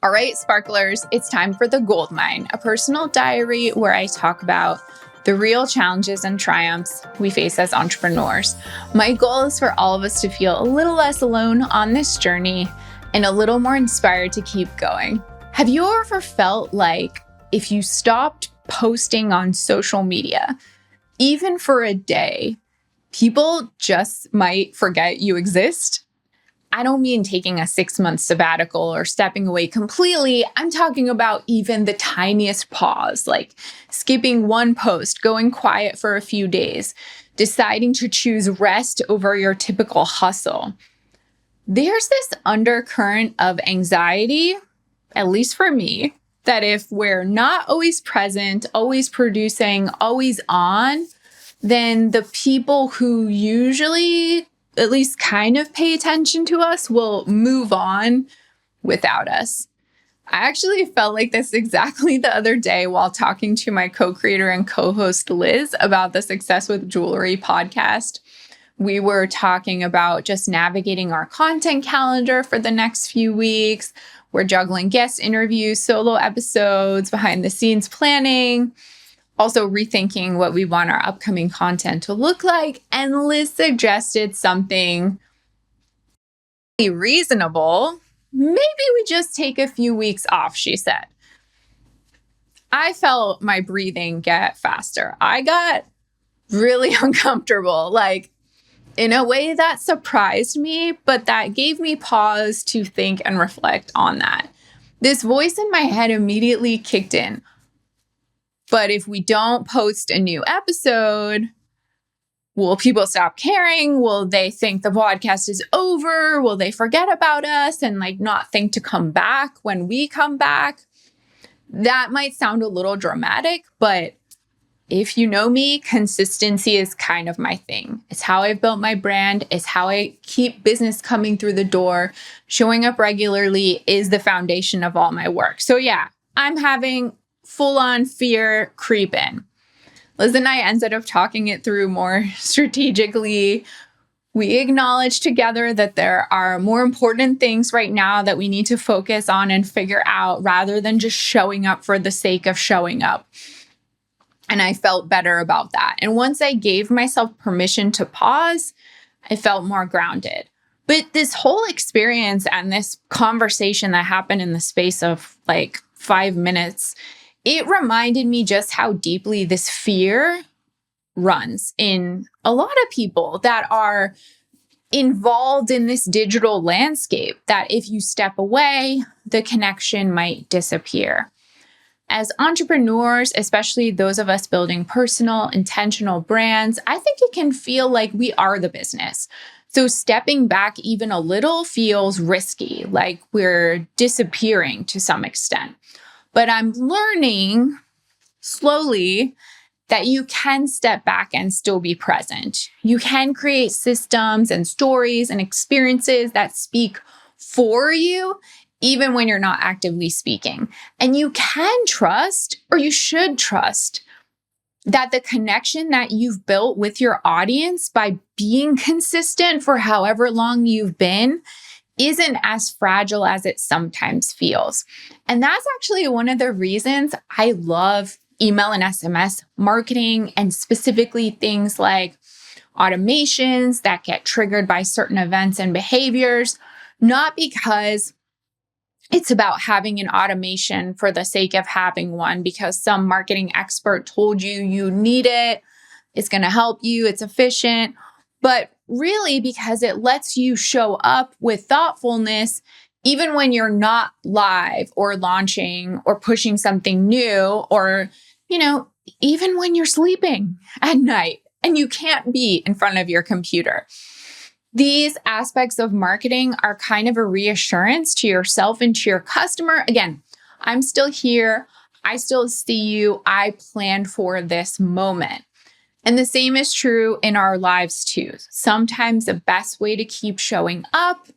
All right, sparklers, it's time for The Gold Mine, a personal diary where I talk about the real challenges and triumphs we face as entrepreneurs. My goal is for all of us to feel a little less alone on this journey and a little more inspired to keep going. Have you ever felt like if you stopped posting on social media, even for a day, people just might forget you exist? I don't mean taking a 6-month sabbatical or stepping away completely. I'm talking about even the tiniest pause, like skipping one post, going quiet for a few days, deciding to choose rest over your typical hustle. There's this undercurrent of anxiety, at least for me, that if we're not always present, always producing, always on, then the people who usually at least kind of pay attention to us will move on without us. I actually felt like this exactly the other day while talking to my co-creator and co-host Liz about the Success with Jewelry podcast. We were talking about just navigating our content calendar for the next few weeks. We're juggling guest interviews, solo episodes, behind the scenes planning, also rethinking what we want our upcoming content to look like. And Liz suggested something reasonable. Maybe we just take a few weeks off, she said. I felt my breathing get faster. I got really uncomfortable, like in a way that surprised me, but that gave me pause to think and reflect on that. This voice in my head immediately kicked in. But if we don't post a new episode, will people stop caring? Will they think the podcast is over? Will they forget about us and not think to come back when we come back? That might sound a little dramatic, but if you know me, consistency is kind of my thing. It's how I've built my brand. It's how I keep business coming through the door. Showing up regularly is the foundation of all my work. So yeah, I'm having full-on fear creep in. Liz and I ended up talking it through more strategically. We acknowledged together that there are more important things right now that we need to focus on and figure out rather than just showing up for the sake of showing up. And I felt better about that. And once I gave myself permission to pause, I felt more grounded. But this whole experience and this conversation that happened in the space of 5 minutes, it reminded me just how deeply this fear runs in a lot of people that are involved in this digital landscape, that if you step away, the connection might disappear. As entrepreneurs, especially those of us building personal, intentional brands, I think it can feel like we are the business. So stepping back even a little feels risky, like we're disappearing to some extent. But I'm learning slowly that you can step back and still be present. You can create systems and stories and experiences that speak for you, even when you're not actively speaking. And you can trust, or you should trust, that the connection that you've built with your audience by being consistent for however long you've been isn't as fragile as it sometimes feels. And that's actually one of the reasons I love email and SMS marketing, and specifically things like automations that get triggered by certain events and behaviors, not because it's about having an automation for the sake of having one, because some marketing expert told you you need it, it's going to help you, it's efficient, but really because it lets you show up with thoughtfulness even when you're not live or launching or pushing something new, or, even when you're sleeping at night and you can't be in front of your computer. These aspects of marketing are kind of a reassurance to yourself and to your customer. Again, I'm still here. I still see you. I planned for this moment. And the same is true in our lives too. Sometimes the best way to keep showing up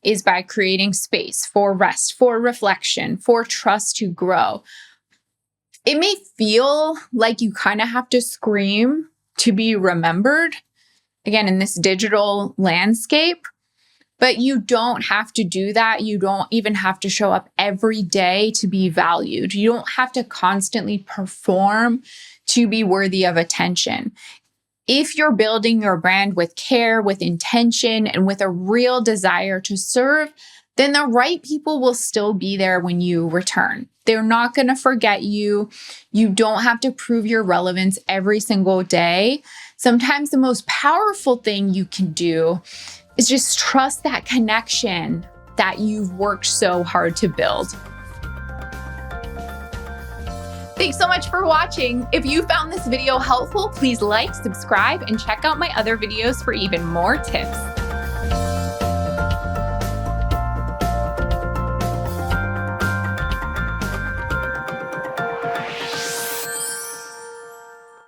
is by creating space for rest, for reflection, for trust to grow. It may feel like you kind of have to scream to be remembered, again, in this digital landscape, But you don't have to do that. You don't even have to show up every day to be valued. You don't have to constantly perform to be worthy of attention. If you're building your brand with care, with intention, and with a real desire to serve, then the right people will still be there when you return. They're not going to forget you. You don't have to prove your relevance every single day. Sometimes the most powerful thing you can do is just trust that connection that you've worked so hard to build. Thanks so much for watching. If you found this video helpful, please like, subscribe, and check out my other videos for even more tips.